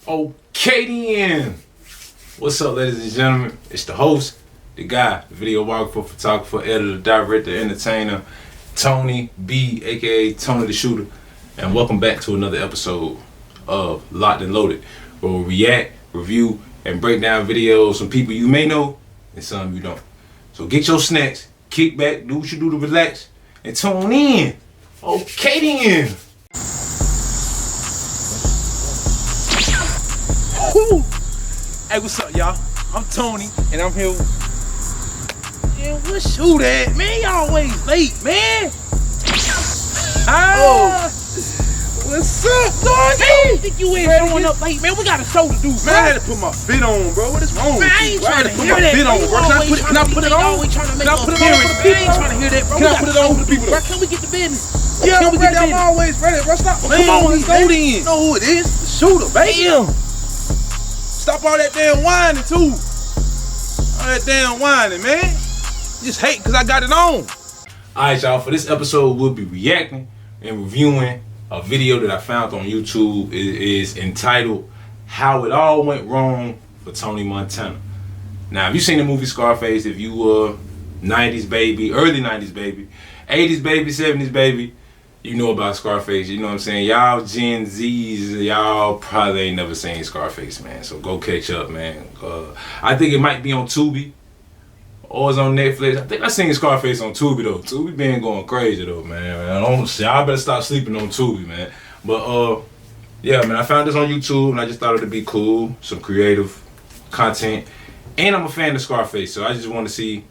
Okay then. What's up, ladies and gentlemen? It's the host, the guy, the videographer, photographer, editor, director, entertainer, Tonii B, aka Tonii The Shooter, and welcome back to another episode of Locked and Loaded, where we react, review, and break down videos from people you may know and some you don't. So get your snacks, kick back, do what you do to relax, and tune in. Okay then. Woo. Hey, what's up, y'all? I'm Tonii, and I'm here. Yeah, what's shoot at? Man, y'all always late, man. What's up, dog? I think you ain't showing up late, man. We got a show to do, bro. Man, I had to put my fit on, bro. What is wrong with you? I ain't I had trying to to put hear my that. fit on, bro. Can I put it on? Can I put it on for the people? I ain't trying to hear that, bro. Can I put it on for the people, Bro, though? can we get the business? Yeah, Can I'm we get ready. the I'm business? always ready, bro. Stop. Man, Come on, let's go then. You know who it is? The shooter, baby. Damn. Stop all that damn whining, too. All that damn whining, man. Just hate because I got it on. Alright, y'all. For this episode, we'll be reacting and reviewing a video that I found on YouTube. It is entitled How It All Went Wrong for Tony Montana. Now, if you've seen the movie Scarface, if you were 90s baby, early 90s baby, 80s baby, 70s baby, you know about Scarface. You know what I'm saying? Y'all Gen Zs, y'all probably ain't never seen Scarface, man. So go catch up, man. I think it might be on Tubi or it's on Netflix. I think I seen Scarface on Tubi, though. Tubi been going crazy, though, man. Y'all better stop sleeping on Tubi, man. But, yeah, man, I found this on YouTube, and I just thought it'd be cool. Some creative content. And I'm a fan of Scarface, so I just want to see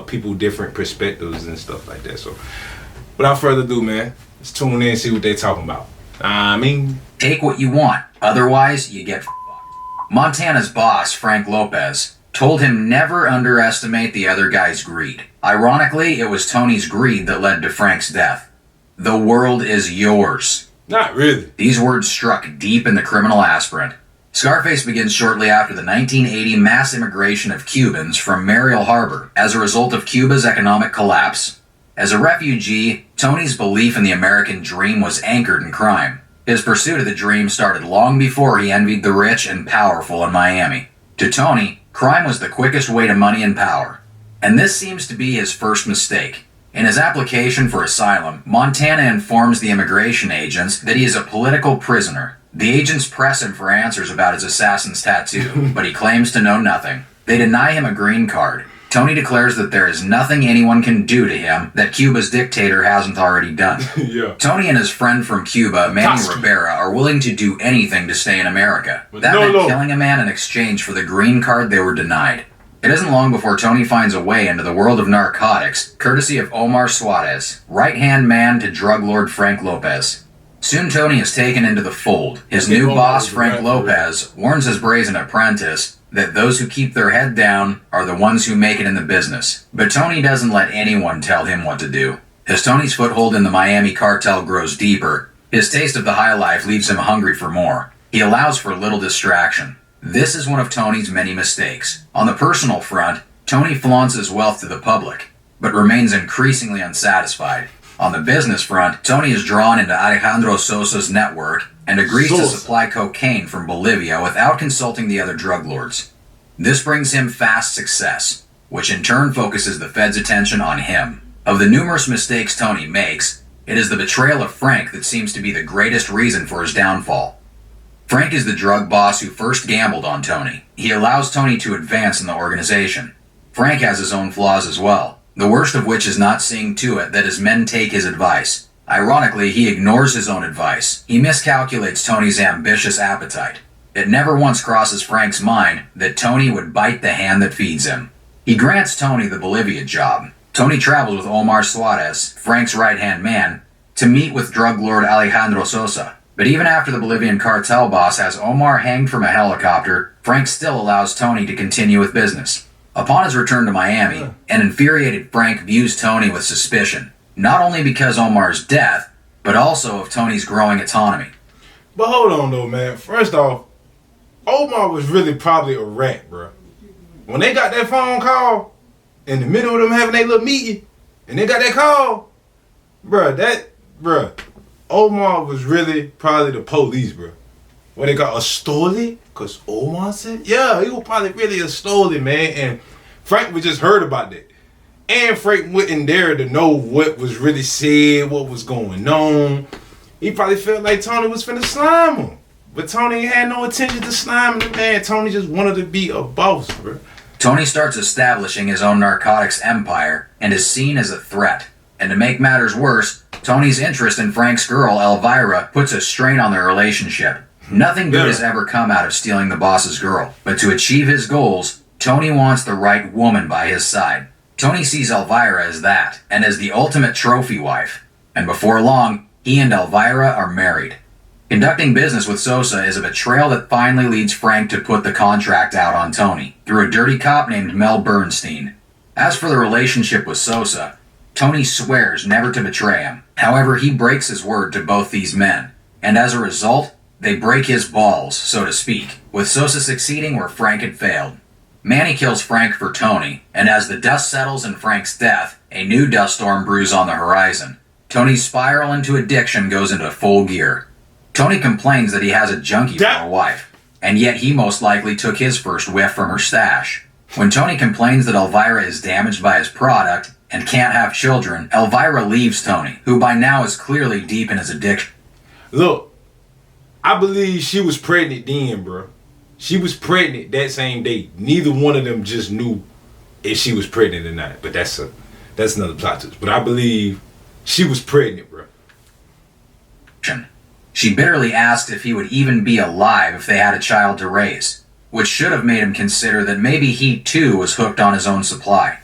people different perspectives and stuff like that. So, without further ado, man, let's tune in and see what they talking about. Take what you want, otherwise you get fucked. Montana's boss, Frank Lopez, told him never underestimate the other guy's greed. Ironically, it was Tony's greed that led to Frank's death. The world is yours. Not really. These words struck deep in the criminal aspirant. Scarface begins shortly after the 1980 mass immigration of Cubans from Mariel Harbor as a result of Cuba's economic collapse. As a refugee, Tony's belief in the American dream was anchored in crime. His pursuit of the dream started long before he envied the rich and powerful in Miami. To Tony, crime was the quickest way to money and power. And this seems to be his first mistake. In his application for asylum, Montana informs the immigration agents that he is a political prisoner. The agents press him for answers about his assassin's tattoo, but he claims to know nothing. They deny him a green card. Tony declares that there is nothing anyone can do to him that Cuba's dictator hasn't already done. Yeah. Tony and his friend from Cuba, Manny Rivera, are willing to do anything to stay in America. That meant killing a man in exchange for the green card they were denied. It isn't long before Tony finds a way into the world of narcotics, courtesy of Omar Suarez, right-hand man to drug lord Frank Lopez. Soon Tony is taken into the fold. His new boss, Frank Lopez, warns his brazen apprentice that those who keep their head down are the ones who make it in the business. But Tony doesn't let anyone tell him what to do. As Tony's foothold in the Miami cartel grows deeper, his taste of the high life leaves him hungry for more. He allows for little distraction. This is one of Tony's many mistakes. On the personal front, Tony flaunts his wealth to the public, but remains increasingly unsatisfied. On the business front, Tony is drawn into Alejandro Sosa's network and agrees to supply cocaine from Bolivia without consulting the other drug lords. This brings him fast success, which in turn focuses the Fed's attention on him. Of the numerous mistakes Tony makes, it is the betrayal of Frank that seems to be the greatest reason for his downfall. Frank is the drug boss who first gambled on Tony. He allows Tony to advance in the organization. Frank has his own flaws as well, the worst of which is not seeing to it that his men take his advice. Ironically, he ignores his own advice. He miscalculates Tony's ambitious appetite. It never once crosses Frank's mind that Tony would bite the hand that feeds him. He grants Tony the Bolivia job. Tony travels with Omar Suarez, Frank's right-hand man, to meet with drug lord Alejandro Sosa. But even after the Bolivian cartel boss has Omar hanged from a helicopter, Frank still allows Tony to continue with business. Upon his return to Miami, an infuriated Frank views Tony with suspicion, not only because Omar's death, but also of Tony's growing autonomy. But hold on, though, man. First off, Omar was really probably a rat, bro. When they got that phone call, in the middle of them having their little meeting, and they got that call, Omar was really probably the police, bro. what they call a story? Cause Omar said, yeah, he was probably really a story, man. And Frank was just heard about that. And Frank wasn't there to know what was really said, what was going on. He probably felt like Tonii was finna slime him. But Tonii had no intention to slime the man. Tonii just wanted to be a boss, bro. Tonii starts establishing his own narcotics empire and is seen as a threat. And to make matters worse, Tony's interest in Frank's girl, Elvira, puts a strain on their relationship. Nothing good has ever come out of stealing the boss's girl. But to achieve his goals, Tonii wants the right woman by his side. Tonii sees Elvira as that, and as the ultimate trophy wife. And before long, he and Elvira are married. Conducting business with Sosa is a betrayal that finally leads Frank to put the contract out on Tonii, through a dirty cop named Mel Bernstein. As for the relationship with Sosa, Tonii swears never to betray him. However, he breaks his word to both these men, and as a result, they break his balls, so to speak, with Sosa succeeding where Frank had failed. Manny kills Frank for Tonii, and as the dust settles in Frank's death, a new dust storm brews on the horizon. Tony's spiral into addiction goes into full gear. Tonii complains that he has a junkie for a wife, and yet he most likely took his first whiff from her stash. When Tonii complains that Elvira is damaged by his product and can't have children, Elvira leaves Tonii, who by now is clearly deep in his addiction. Look, I believe she was pregnant then, bro. She was pregnant that same day. Neither one of them just knew if she was pregnant or not. But that's another plot twist. But I believe she was pregnant, bro. She bitterly asked if he would even be alive if they had a child to raise, which should have made him consider that maybe he too was hooked on his own supply.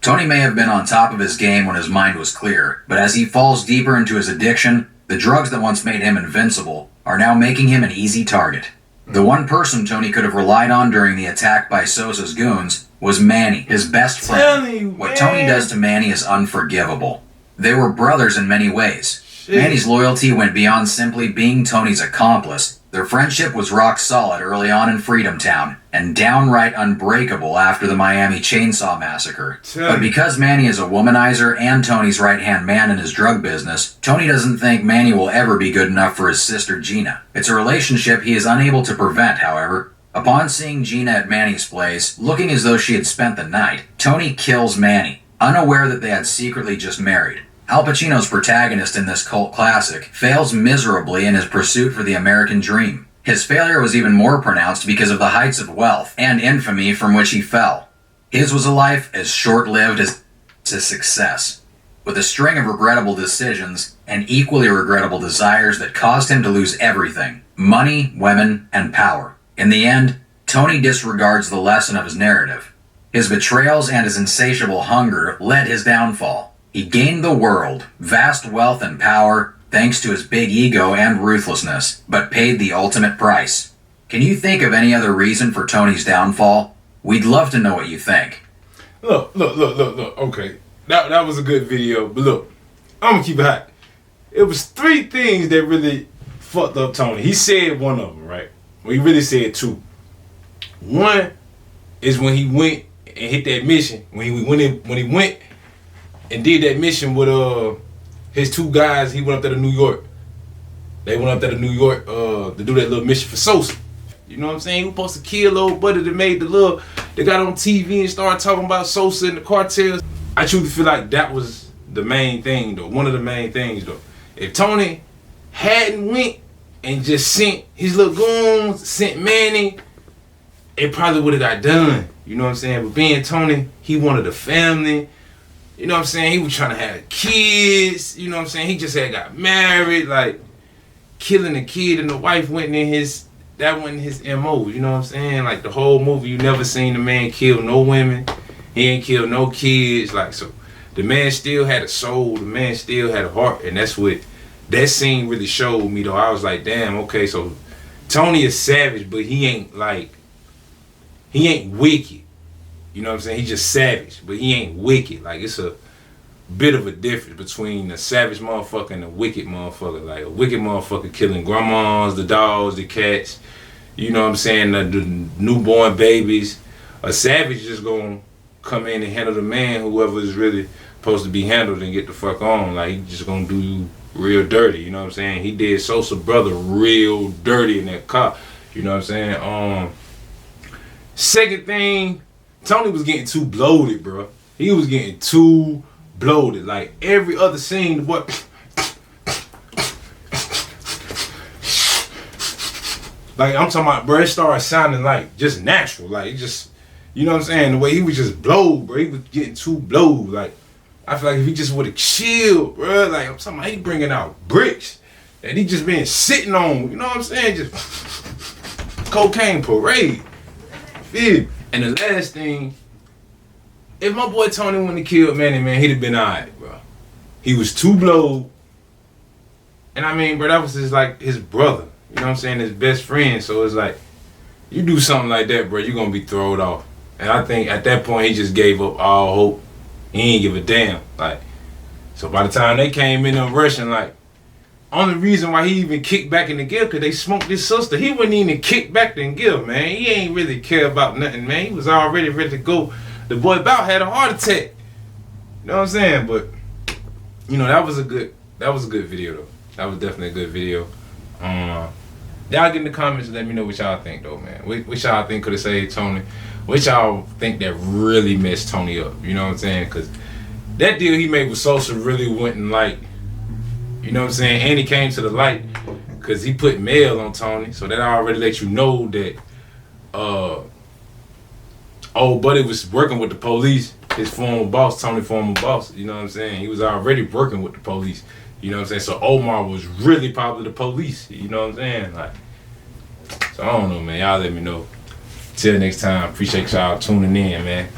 Tonii may have been on top of his game when his mind was clear, but as he falls deeper into his addiction, the drugs that once made him invincible are now making him an easy target. The one person Tonii could have relied on during the attack by Sosa's goons was Manny, his best friend. What Tonii does to Manny is unforgivable. They were brothers in many ways. Manny's loyalty went beyond simply being Tony's accomplice. Their friendship was rock solid early on in Freedom Town, and downright unbreakable after the Miami Chainsaw Massacre. But because Manny is a womanizer and Tony's right-hand man in his drug business, Tonii doesn't think Manny will ever be good enough for his sister Gina. It's a relationship he is unable to prevent, however. Upon seeing Gina at Manny's place, looking as though she had spent the night, Tonii kills Manny, unaware that they had secretly just married. Al Pacino's protagonist in this cult classic fails miserably in his pursuit for the American dream. His failure was even more pronounced because of the heights of wealth and infamy from which he fell. His was a life as short-lived as success, with a string of regrettable decisions and equally regrettable desires that caused him to lose everything: money, women, and power. In the end, Tonii disregards the lesson of his narrative. His betrayals and his insatiable hunger led his downfall. He gained the world, vast wealth and power, thanks to his big ego and ruthlessness, but paid the ultimate price. Can you think of any other reason for Tony's downfall? We'd love to know what you think. Look. Okay, that was a good video, but look, I'm gonna keep it hot. It was 3 things that really fucked up Tonii. He said one of them, right? Well, he really said 2. One is when he went and hit that mission. When he went and did that mission with his 2 guys, he went up there to New York. They went up there to New York to do that little mission for Sosa. You know what I'm saying? He was supposed to kill old buddy that made they got on TV and started talking about Sosa and the cartels. I truly feel like that was the main thing though, one of the main things though. If Tonii hadn't went and just sent his little goons, sent Manny, it probably would have got done. You know what I'm saying? But being Tonii, he wanted a family. You know what I'm saying? He was trying to have kids. You know what I'm saying? He just had got married. Like, killing the kid and the wife wasn't his MO. You know what I'm saying? Like, the whole movie, you never seen the man kill no women. He ain't killed no kids. Like, so the man still had a soul. The man still had a heart. And that's what that scene really showed me, though. I was like, damn, okay, so Tonii is savage, but he ain't wicked. You know what I'm saying? He's just savage, but he ain't wicked. Like, it's a bit of a difference between a savage motherfucker and a wicked motherfucker. Like, a wicked motherfucker killing grandmas, the dogs, the cats, you know what I'm saying, the newborn babies. A savage just gonna come in and handle the man, whoever is really supposed to be handled, and get the fuck on. Like, he just gonna do real dirty, you know what I'm saying? He did Sosa brother real dirty in that car, you know what I'm saying? Second thing, Tonii was getting too bloated, bro. He was getting too bloated. Like every other scene, what? Like I'm talking about, bro, it started sounding like just natural, like it just, you know what I'm saying? The way he was just blowed, bro. He was getting too blowed. Like I feel like if he just would have chilled, bro. Like I'm talking about, he bringing out bricks that he just been sitting on. You know what I'm saying? Just cocaine parade. Feel? And the last thing, if my boy Tonii wouldn't have killed Manny, man, he'd have been alright, bro. He was too blowed. And I mean, bro, that was his, like, his brother. You know what I'm saying? His best friend. So it's like, you do something like that, bro, you're going to be thrown off. And I think at that point, he just gave up all hope. He ain't give a damn. Like, so by the time they came in and rushing, like, only reason why he even kicked back in the gear, because they smoked his sister. He wouldn't even kick back in gear, man. He ain't really care about nothing, man. He was already ready to go. The boy about had a heart attack. You know what I'm saying? But, you know, that was a good video, though. That was definitely a good video. Y'all get in the comments and let me know what y'all think, though, man. What y'all think could have saved Tonii? What y'all think that really messed Tonii up? You know what I'm saying? Because that deal he made with Sosa really wasn't like, you know what I'm saying? And he came to the light because he put mail on Tonii. So that already let you know that old buddy was working with the police. His former boss, Tonii former boss. You know what I'm saying? He was already working with the police. You know what I'm saying? So Omar was really probably the police. You know what I'm saying? Like, so I don't know, man. Y'all let me know. Till next time. Appreciate y'all tuning in, man.